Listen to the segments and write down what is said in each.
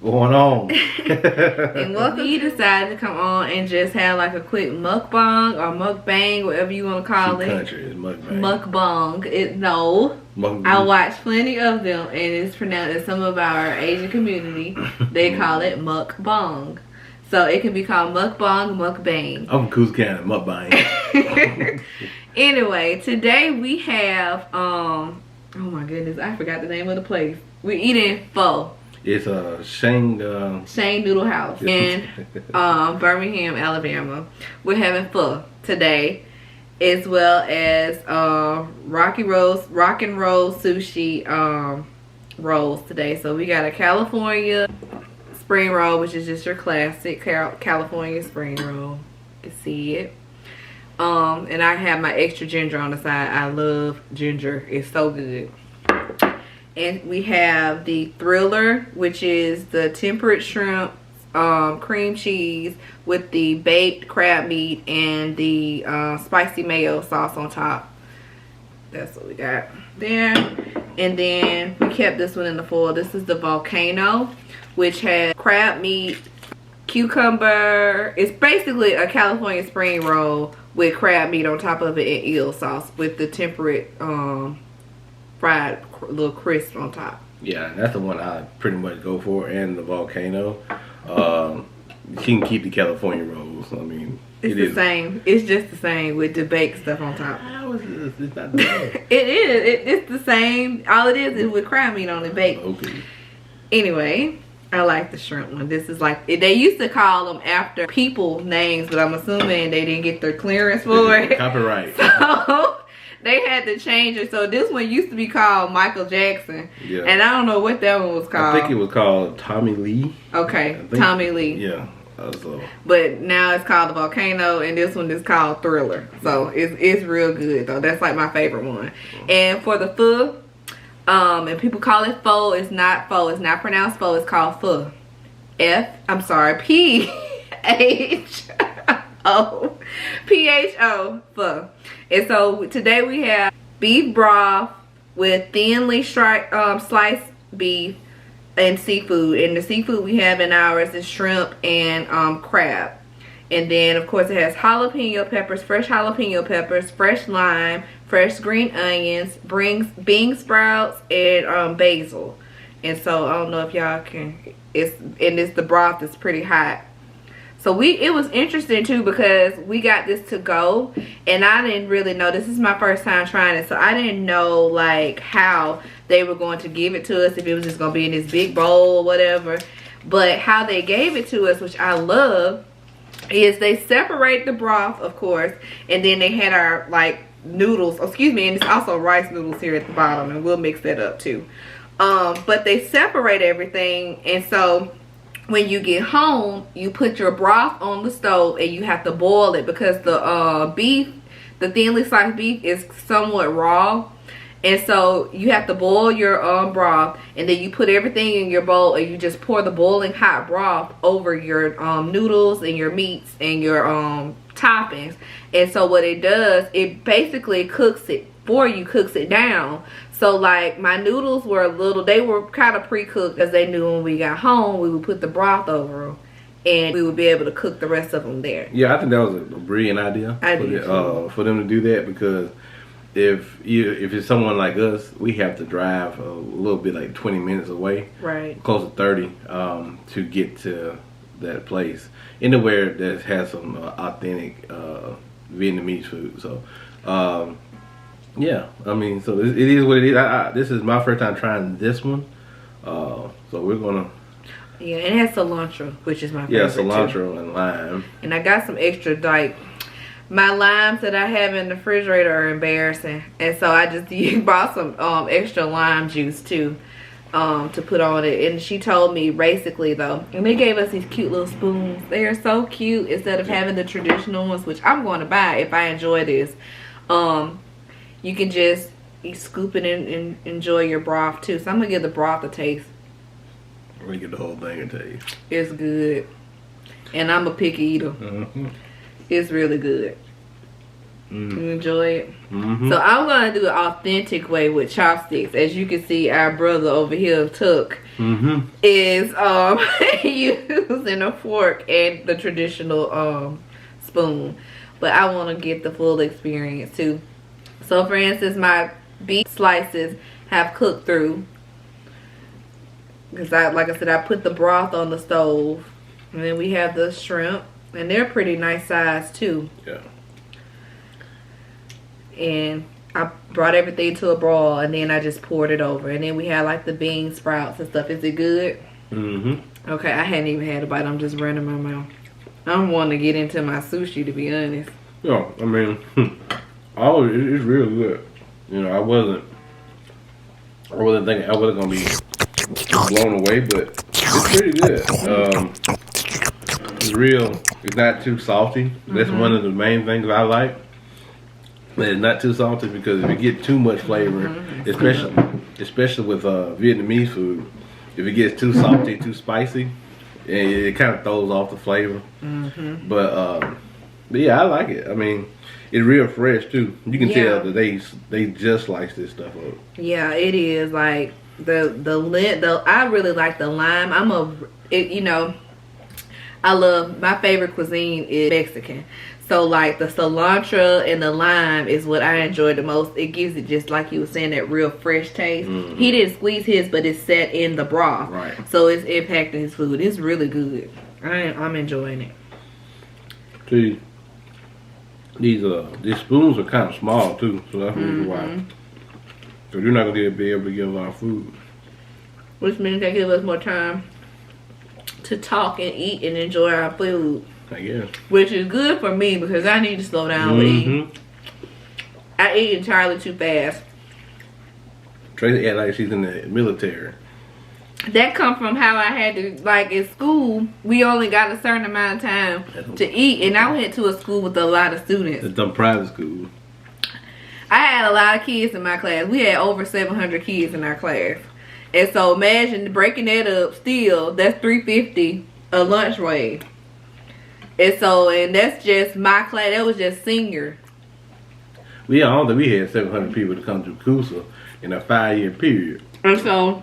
going on? And welcome. You decided to come on and just have like a quick mukbang or mukbang, whatever you want to call it. Country is mukbang. Mukbang. No. Mukbang. I watched plenty of them, and it's pronounced in some of our Asian community. They call it mukbang. So it can be called mukbang, mukbang. I'm Coos County, mukbang. Anyway, today we have oh my goodness, I forgot the name of the place. We're eating pho. It's Shane Noodle House in Birmingham, Alabama. We're having pho today, as well as rock and roll sushi rolls today. So we got a California spring roll, which is just your classic California spring roll. You can see it. And I have my extra ginger on the side. I love ginger. It's so good. And we have the Thriller, which is the temperate shrimp, cream cheese with the baked crab meat and the spicy mayo sauce on top. That's what we got there. And then we kept this one in the foil. This is the Volcano, which has crab meat, cucumber. It's basically a California spring roll with crab meat on top of it and eel sauce with the temperate fried little crisp on top. Yeah, that's the one I pretty much go for, and the Volcano. You can keep the California rolls. I mean, it's the same. It's just the same with the baked stuff on top. It's not bad. It is. It's the same. All it is with crab meat on the baked. Okay. Anyway, I like the shrimp one. This is like, they used to call them after people names, but I'm assuming they didn't get their clearance for it. Copyright. So they had to change it. So this one used to be called Michael Jackson. Yeah. And I don't know what that one was called. I think it was called Tommy Lee. Okay, Tommy Lee. Yeah. But now it's called the Volcano, and this one is called Thriller. So it's real good though. That's like my favorite one. And for the pho, and people call it pho. It's not pho. It's not pronounced pho. It's called pho. P-H-O, pho. And so today we have beef broth with thinly sliced beef and seafood. And the seafood we have in ours is shrimp and crab. And then of course it has jalapeno peppers, fresh jalapeno peppers, fresh lime, fresh green onions, bean sprouts, and basil. And so I don't know if y'all can, the broth is pretty hot. So it was interesting too, because we got this to go, and I didn't really know. This is my first time trying it, so I didn't know like how they were going to give it to us, if it was just going to be in this big bowl or whatever. But how they gave it to us, which I love, is they separate the broth, of course, and then they had our like noodles, excuse me, and it's also rice noodles here at the bottom, and we'll mix that up too. But they separate everything, and so when you get home, you put your broth on the stove and you have to boil it, because the thinly sliced beef is somewhat raw. And so you have to boil your broth, and then you put everything in your bowl, and you just pour the boiling hot broth over your noodles and your meats and your toppings. And so what it does, it basically cooks it for you, cooks it down. So like my noodles were they were kind of pre-cooked, because they knew when we got home we would put the broth over them and we would be able to cook the rest of them there. Yeah, I think that was a brilliant idea for them to do that, because if it's someone like us, we have to drive a little bit, like 20 minutes away, right, close to 30, to get to that place, anywhere that has some authentic Vietnamese food. So yeah, I mean, so it is what it is. This is my first time trying this one, so we're gonna. Yeah, and it has cilantro, which is my favorite. Yeah, cilantro and lime. And I got some extra, like, my limes that I have in the refrigerator are embarrassing, and so I just bought some extra lime juice too, to put on it. And she told me basically though, and they gave us these cute little spoons. They are so cute. Instead of having the traditional ones, which I'm going to buy if I enjoy this, you can just scoop it and enjoy your broth too. So I'm gonna give the broth a taste. We're gonna get the whole thing a taste. It's good, and I'm a picky eater. It's really good. You enjoy it? So I'm gonna do an authentic way with chopsticks. As you can see, our brother over here took is using a fork and the traditional spoon. But I want to get the full experience too. So for instance, my beef slices have cooked through. Because like I said, I put the broth on the stove. And then we have the shrimp. And they're pretty nice size too. Yeah. And I brought everything to a broil, and then I just poured it over. And then we had like the bean sprouts and stuff. Is it good? Okay, I hadn't even had a bite. I'm just running my mouth. I'm wanting to get into my sushi, to be honest. Yeah, I mean, it's real good. You know, I wasn't thinking I wasn't gonna be blown away, but it's pretty good. It's real. It's not too salty. That's one of the main things I like. But it's not too salty, because if you get too much flavor, especially with Vietnamese food, if it gets too salty, too spicy, it kind of throws off the flavor. But yeah, I like it. I mean, it's real fresh too. You can tell that they just slice this stuff up. Yeah, it is like the I really like the lime. You know, I love, my favorite cuisine is Mexican. So like the cilantro and the lime is what I enjoy the most. It gives it, just like you were saying, that real fresh taste. He didn't squeeze his, but it's set in the broth. Right. So it's impacting his food. It's really good. I'm enjoying it. See, these spoons are kind of small too, so that's the reason why. So you're not gonna be able to get a lot of food. Which means they give us more time to talk and eat and enjoy our food. I guess. Which is good for me, because I need to slow down with eating. I eat entirely too fast. Tracie act like she's in the military. That come from how I had to, like in school, we only got a certain amount of time to eat. And I went to a school with a lot of students. It's some private school. I had a lot of kids in my class. We had over 700 kids in our class. And so imagine breaking that up still, that's $3.50 a lunch wage. And so, and that's just my class. That was just senior. I don't think we had 700 people to come through CUSA in a 5-year period. And so,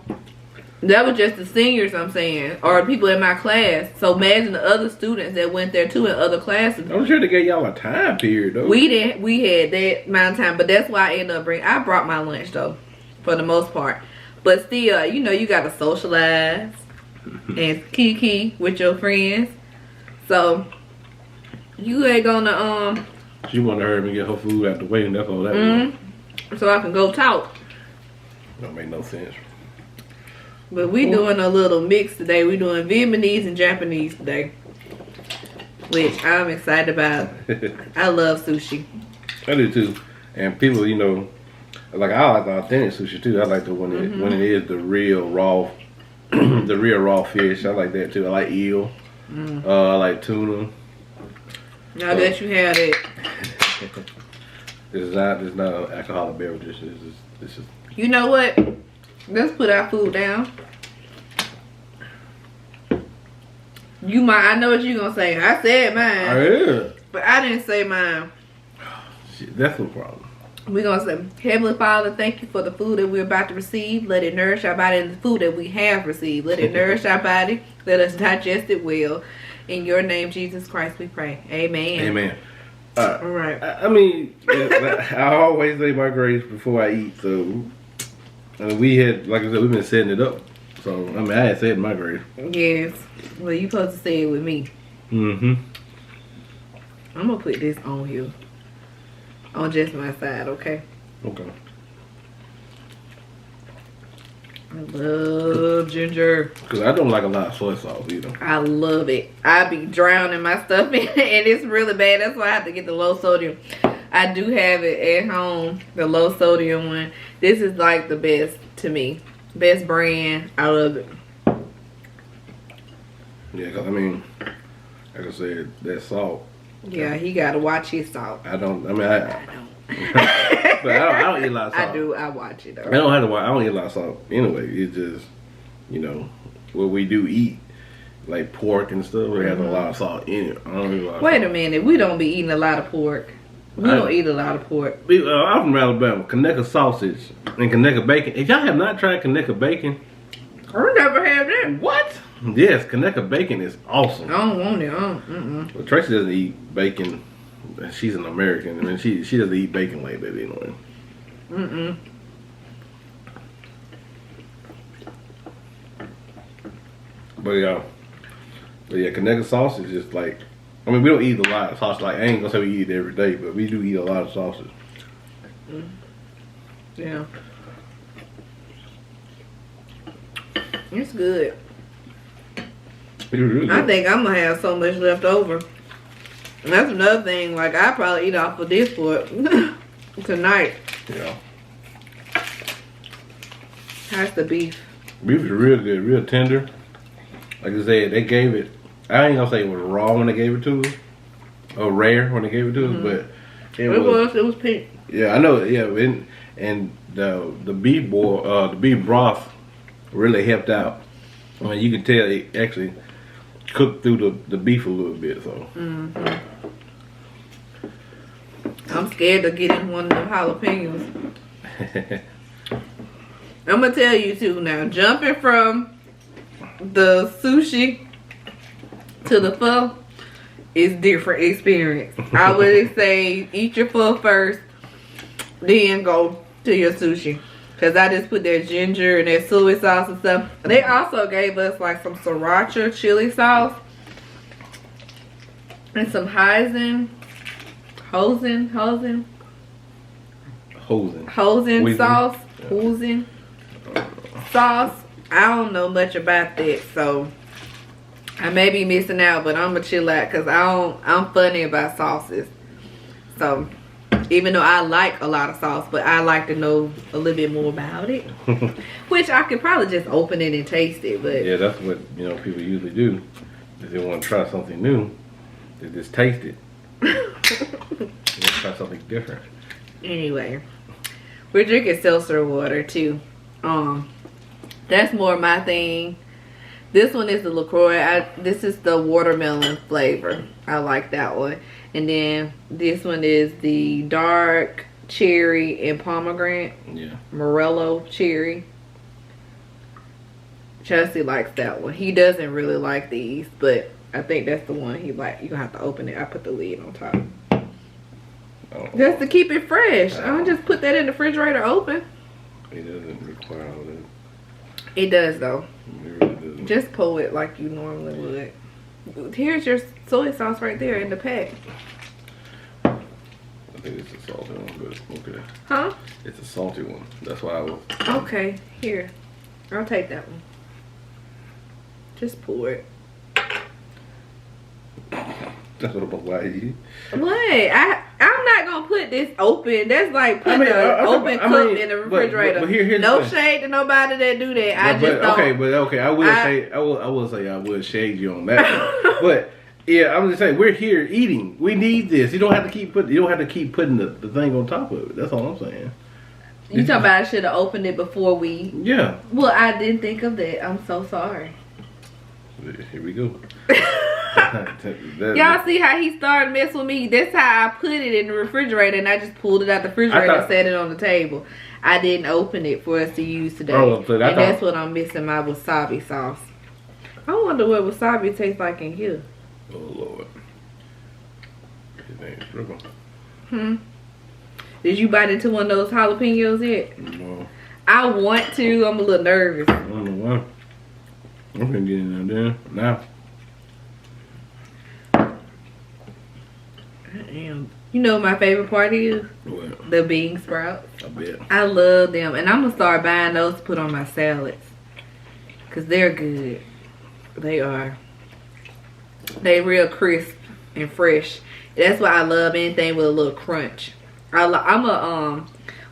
that was just the seniors, I'm saying, or people in my class. So imagine the other students that went there too in other classes. I'm sure they gave y'all a time period though. We had that amount of time, but that's why I ended up I brought my lunch though, for the most part. But still, you know, you gotta socialize and kiki with your friends. So you ain't gonna she wanted to hurry up and get her food out the way, and that's all that was. So I can go talk. Don't make no sense. But we doing a little mix today. We doing Vietnamese and Japanese today, which I'm excited about. I love sushi. I do too. And people, you know, like I like the authentic sushi too. I like the one that when it is the real raw, the real raw fish. I like that too. I like eel. I like tuna. Now that you had it. This is not an alcoholic beverage. This is. You know what? Let's put our food down. I know what you're gonna say. I said mine. Yeah. But I didn't say mine. Shit, that's no problem. We're gonna say, Heavenly Father, thank you for the food that we're about to receive. Let it nourish our body, and the food that we have received. Let it nourish our body. Let us digest it well. In your name, Jesus Christ, we pray. Amen. Amen. All right. I mean, I always say my grace before I eat. So, we had, like I said, we've been setting it up. So, I mean, I had said my grace. Yes. Well, you supposed to say it with me. I'm gonna put this on here. On just my side, okay? Okay. I love ginger. Because I don't like a lot of soy sauce either. I love it. I be drowning my stuff in it, and it's really bad. That's why I have to get the low sodium. I do have it at home, the low sodium one. This is like the best to me. Best brand. I love it. Yeah, because I mean, like I said, that salt. Yeah, he got to watch his salt. I don't eat a lot of salt. I do. I watch it though. I don't have to watch. I don't eat a lot of salt anyway. It's just, you know, what we do eat, like pork and stuff, we have a lot of salt in it. I don't eat a lot of Wait salt. a minute. We don't be eating a lot of pork. We don't eat a lot of pork. I'm from Alabama. Conecuh sausage and Conecuh bacon. If y'all have not tried Conecuh bacon, I never had that. what? Yes, Conecuh bacon is awesome. I don't want it. Well, Tracie doesn't eat bacon. She's an American. I mean, she doesn't eat bacon like that anyway. But yeah, Conecuh sausage is just like, I mean, we don't eat a lot of sausage. Like, I ain't gonna say we eat it every day, but we do eat a lot of sausage. Yeah. It's good. It's really good. I think I'm gonna have so much left over. And that's another thing. Like, I probably eat off of this for tonight. Yeah. How's the beef? Beef is real good, real tender. Like I said, they gave it. I ain't gonna say it was raw when they gave it to us, or rare when they gave it to us, but It was pink. Yeah, I know. Yeah, and the beef the beef broth really helped out. I mean, you can tell it actually cooked through the beef a little bit. So I'm scared to get in one of them jalapenos. I'm gonna tell you too now. Jumping from the sushi to the pho is different experience. I would say eat your pho first, then go to your sushi. Cause I just put that ginger and that soy sauce and stuff. They also gave us like some sriracha chili sauce and some hoisin sauce. Hoisin sauce. I don't know much about that, so I may be missing out, but I'm gonna chill out because I'm funny about sauces. So even though I like a lot of sauce, but I like to know a little bit more about it. Which I could probably just open it and taste it, but yeah, that's what people usually do. If they want to try something new, they just taste it. They try something different. Anyway, we're drinking seltzer water too. That's more my thing. This one is the LiQWYD. This is the watermelon flavor. I like that one. And then this one is the dark cherry and pomegranate. Yeah. Morello cherry. Tracie likes that one. He doesn't really like these, but I think that's the one he like. You're gonna have to open it. I put the lid on top. Just to keep it fresh. I don't just put that in the refrigerator open. It doesn't require all that. It does though. It really doesn't. Just pull it like you normally would. Here's your soy sauce right there in the pack. I think it's a salty one, but okay. Huh? It's a salty one. That's why I was. Okay, here. I'll take that one. Just pour it. That's what I'm like. What? I'm not gonna put this open. That's like putting an open cup in the refrigerator. But here's no shade to nobody that do that. I just don't. Okay. I will say I will shade you on that. But yeah, I'm just saying we're here eating. We need this. You don't have to keep putting the thing on top of it. That's all I'm saying. You talking about I should have opened it before we? Yeah. Well, I didn't think of that. I'm so sorry. Here we go. Y'all see how he started messing with me? That's how I put it in the refrigerator, and I just pulled it out the refrigerator and set it on the table. I didn't open it for us to use today. That's what I'm missing, my wasabi sauce. I wonder what wasabi tastes like in here. Oh Lord. His name's Rickle. Did you bite into one of those jalapenos yet? No. I want to. I'm a little nervous. I don't know why. I'm gonna get in there now. Damn. You know what my favorite part is? What? The bean sprouts. I bet. I love them. And I'm going to start buying those to put on my salads. Because they're good. They are. They real crisp and fresh. That's why I love anything with a little crunch. I'm a,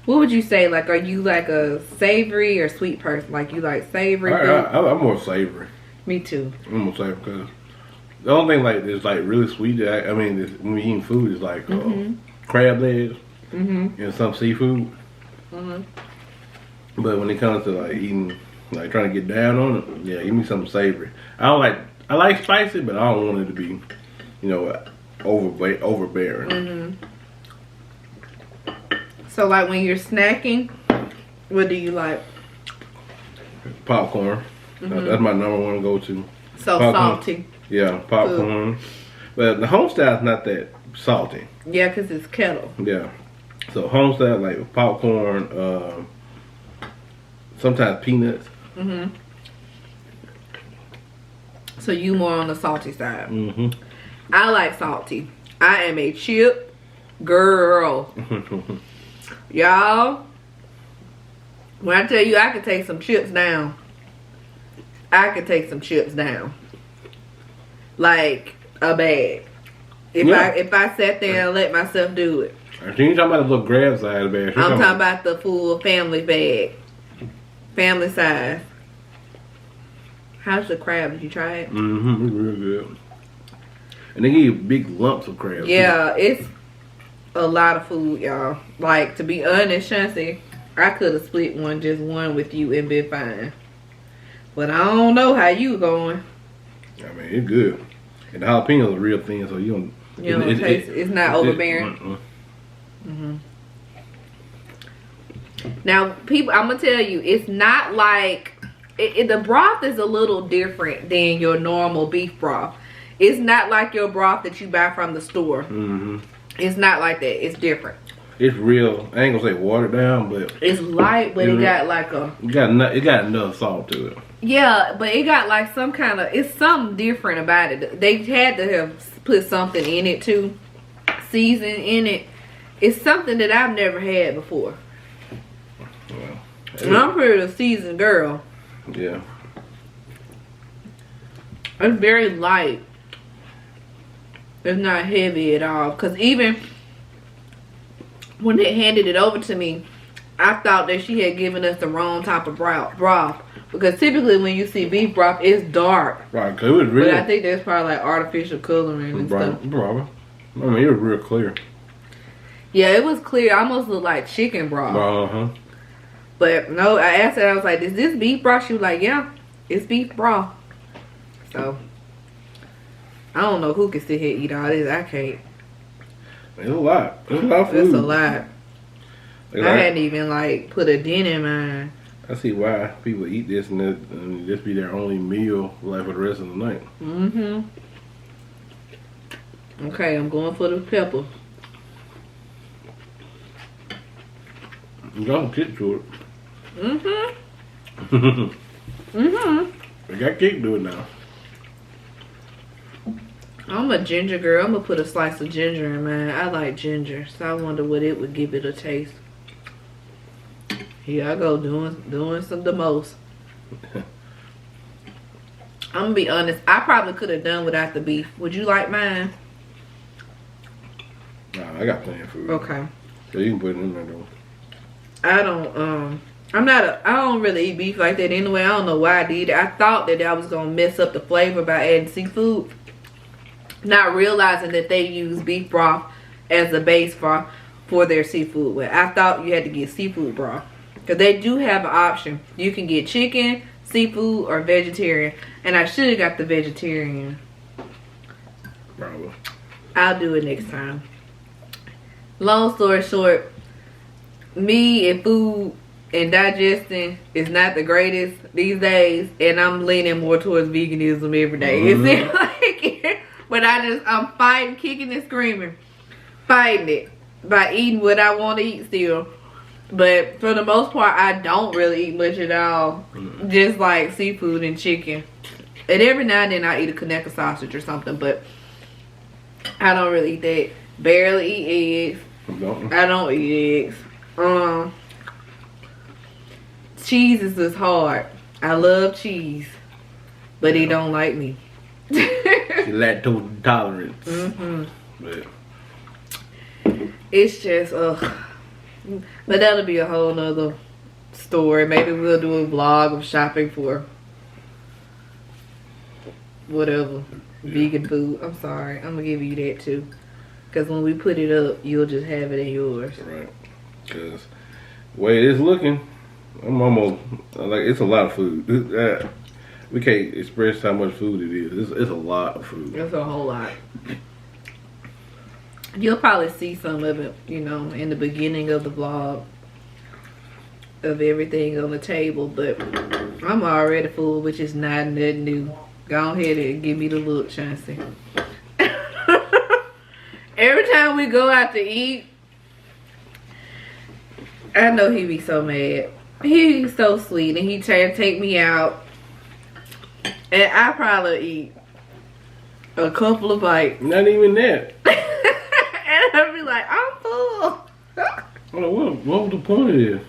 what would you say? Like, are you like a savory or sweet person? Like, you like savory? I'm more savory. Me too. I'm more savory because the only thing like that's like really sweet. I mean, when we eating food is like crab legs and some seafood. But when it comes to like eating, like trying to get down on it, yeah, give me something savory. I like spicy, but I don't want it to be, overbearing. So like when you're snacking, what do you like? Popcorn. That's my number one go-to. So popcorn. Salty. Yeah, popcorn. But the home style is not that salty. Yeah, because it's kettle. Yeah. So home style, like popcorn, sometimes peanuts. So you more on the salty side. I like salty. I am a chip girl. Y'all, when I tell you I could take some chips down, I could take some chips down. Like a bag. If I sat there and let myself do it. You talking about the little grab side of the bag. I'm talking about the full family bag. Family size. How's the crab? Did you try it? It's real good. And they give you big lumps of crab. Yeah, it's a lot of food, y'all. Like, to be honest, Shancy, I could have split just one with you and been fine. But I don't know how you going. I mean, it's good. And the jalapeno is real thin, so you don't taste it's not overbearing. Now, people, I'm gonna tell you, it's not like the broth is a little different than your normal beef broth. It's not like your broth that you buy from the store. It's not like that. It's different. It's real. I ain't gonna say watered down, but it's light, but it got like a. It got enough salt to it. Yeah, but it got like some kind of. It's something different about it. They had to have put something in it too, season in it. It's something that I've never had before. Well, and I'm pretty seasoned girl. Yeah. It's very light. It's not heavy at all. Because even when they handed it over to me, I thought that she had given us the wrong type of broth. Because typically when you see beef broth, it's dark. Right, because it was real. But I think that's probably like artificial coloring and stuff. Probably. I mean, it was real clear. Yeah, it was clear. It almost looked like chicken broth. But no, I asked her, I was like, is this beef broth? She was like, yeah, it's beef broth. So, I don't know who can sit here and eat all this. I can't. It's a lot. It's a lot of food. It's a lot. I hadn't even like put a dent in mine. I see why people eat this and this be their only meal like for the rest of the night. Okay, I'm going for the pepper. You got kick to it. I got kick to it now. I'm a ginger girl. I'm gonna put a slice of ginger in mine. I like ginger, so I wonder what it would give it a taste. Here I go doing some the most. I'm gonna be honest. I probably could have done without the beef. Would you like mine? Nah, I got plenty of food. Okay. So you can put it in there though. I don't really eat beef like that anyway. I don't know why I did it. I thought that I was gonna mess up the flavor by adding seafood, not realizing that they use beef broth as a base for their seafood. Well, I thought you had to get seafood broth because they do have an option. You can get chicken, seafood, or vegetarian, and I should have got the vegetarian. Probably. I'll do it next time. Long story short, me and food and digesting is not the greatest these days, and I'm leaning more towards veganism every day. It seems like it, but I'm fighting, kicking and screaming, fighting it by eating what I want to eat still. But for the most part, I don't really eat much at all, just like seafood and chicken. And every now and then I eat a Conecuh sausage or something, but I don't really eat that. Barely eat eggs. I don't eat eggs. Cheese is just hard. I love cheese, but he don't like me. Lactose intolerance. But it's just but that'll be a whole nother story. Maybe we'll do a vlog of shopping for whatever vegan food. I'm sorry, I'm gonna give you that too, because when we put it up, you'll just have it in yours. Right. Because the way it is looking, I'm almost like, it's a lot of food. We can't express how much food it is. It's a lot of food. That's a whole lot. You'll probably see some of it, you know, in the beginning of the vlog of everything on the table, but I'm already full, which is not nothing new. Go ahead and give me the look, Chauncey. Every time we go out to eat, I know he be so mad. He's so sweet, and he try to take me out, and I probably eat a couple of bites. Not even that. And I'll be like, I'm full. What was the point of this?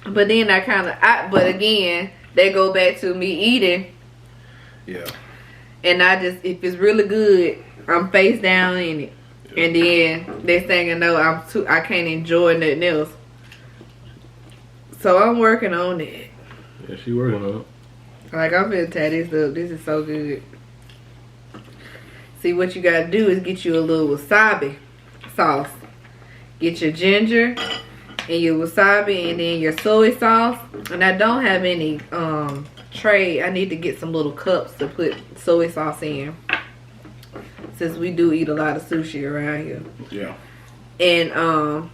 But then but again, they go back to me eating. Yeah. And I just, if it's really good, I'm face down in it. Yeah. And then next thing I know, I can't enjoy nothing else. So I'm working on it. Yeah, she working on it. Like, I'm finna tie this up. This is so good. See, what you gotta do is get you a little wasabi sauce. Get your ginger and your wasabi and then your soy sauce. And I don't have any tray. I need to get some little cups to put soy sauce in, since we do eat a lot of sushi around here. Yeah. And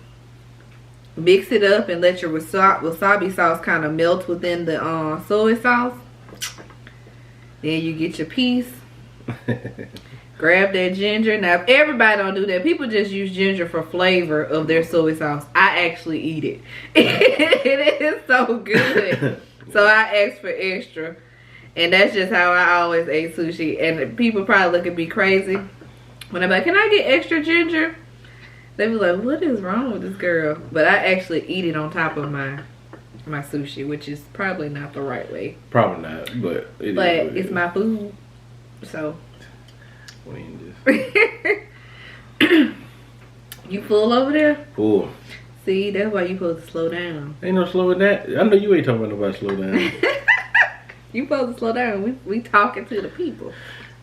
mix it up and let your wasabi sauce kind of melt within the soy sauce. Then you get your piece. Grab that ginger. Now, if everybody don't do that, people just use ginger for flavor of their soy sauce. I actually eat it. It is so good. So I asked for extra. And that's just how I always ate sushi. And people probably look at me crazy when I'm like, can I get extra ginger? They be like, what is wrong with this girl? But I actually eat it on top of my sushi, which is probably not the right way. Probably not, but it's my food. So you full over there? Full. See, that's why you supposed to slow down. Ain't no slowing that. I know you ain't talking about nobody slow down. You supposed to slow down. We talking to the people.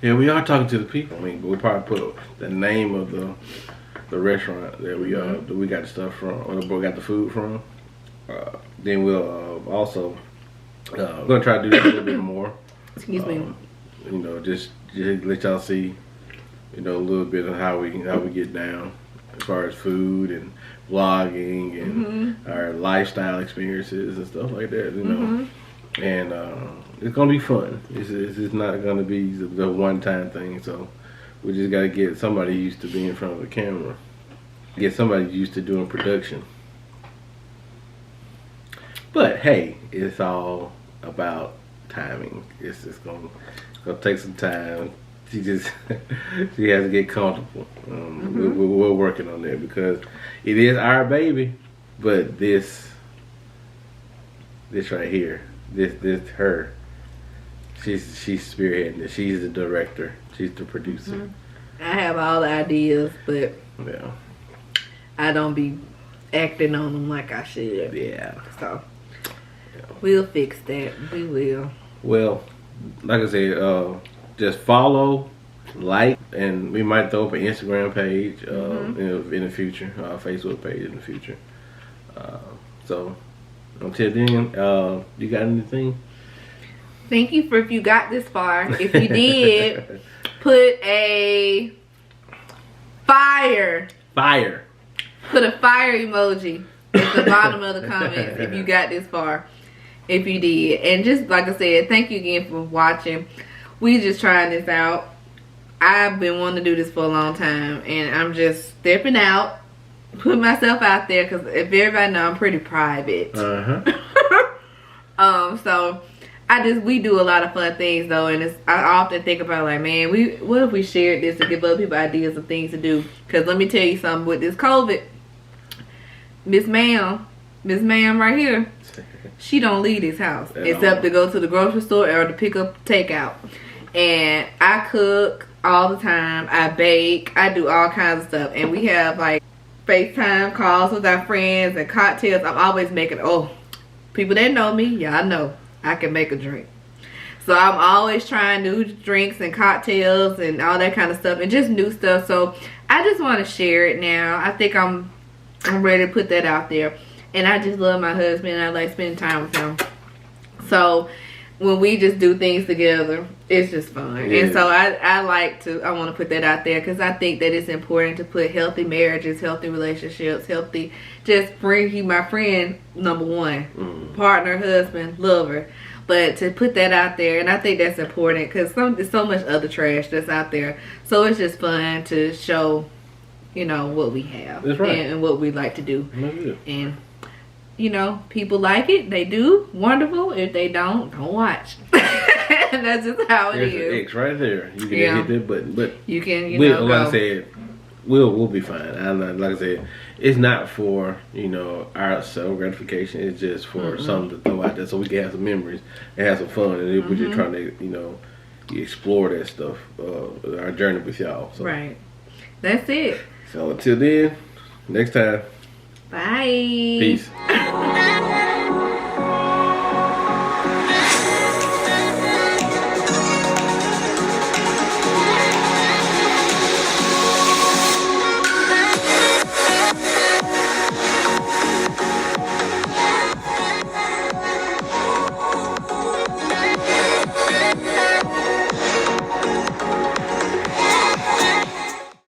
Yeah, we are talking to the people. I mean, we'll probably put the name of the restaurant that we that we got the stuff from, or we got the food from. Then we'll also gonna try to do that a little bit more. Excuse me. You know, just let y'all see, you know, a little bit of how we get down as far as food and vlogging and our lifestyle experiences and stuff like that. You know, and it's gonna be fun. It's not gonna be the one-time thing. So we just gotta get somebody used to being in front of the camera. Get somebody used to doing production. But hey, it's all about timing. It's gonna take some time. She has to get comfortable. We're working on that because it is our baby. But this right here, this her. She's spearheading it. She's the director. She's the producer. I have all the ideas, but yeah, I don't be acting on them like I should. Yeah. So we'll fix that. We will. Well, like I said, just follow, like, and we might throw up an Instagram page in the future, Facebook page in the future. So until then, you got anything? Thank you for if you got this far. If you did, put a fire. Put a fire emoji at the bottom of the comments if you got this far. If you did. And just like I said, thank you again for watching. We just trying this out. I've been wanting to do this for a long time, and I'm just stepping out, putting myself out there, because if everybody know, I'm pretty private. So we do a lot of fun things though, and I often think about like, man, what if we shared this to give other people ideas of things to do? Because let me tell you something, with this COVID, Miss Ma'am right here, she don't leave this house except to go to the grocery store or to pick up takeout. And I cook all the time. I bake. I do all kinds of stuff. And we have like FaceTime calls with our friends and cocktails. I'm always making, people that know me, y'all know I can make a drink. So I'm always trying new drinks and cocktails and all that kind of stuff and just new stuff. So I just want to share it now. I think I'm ready to put that out there. And I just love my husband and I like spending time with him. So when we just do things together, it's just fun. Yeah. And so I want to put that out there because I think that it's important to put healthy marriages, healthy relationships, healthy, just friend. He my friend number one, partner, husband, lover. But to put that out there, and I think that's important because there's so much other trash that's out there. So it's just fun to show, you know, what we have. That's right. And what we like to do. That's and you know, people like it, they do, wonderful. If they don't watch. That's just how it There's is. an X right there. You can hit that button, but you can, like I said, we'll be fine. And like I said, it's not for, you know, our self gratification. It's just for something to throw out there so we can have some memories and have some fun. And we're just trying to, you know, explore that stuff, our journey with y'all. So. Right. That's it. So until then, next time. Bye. Peace.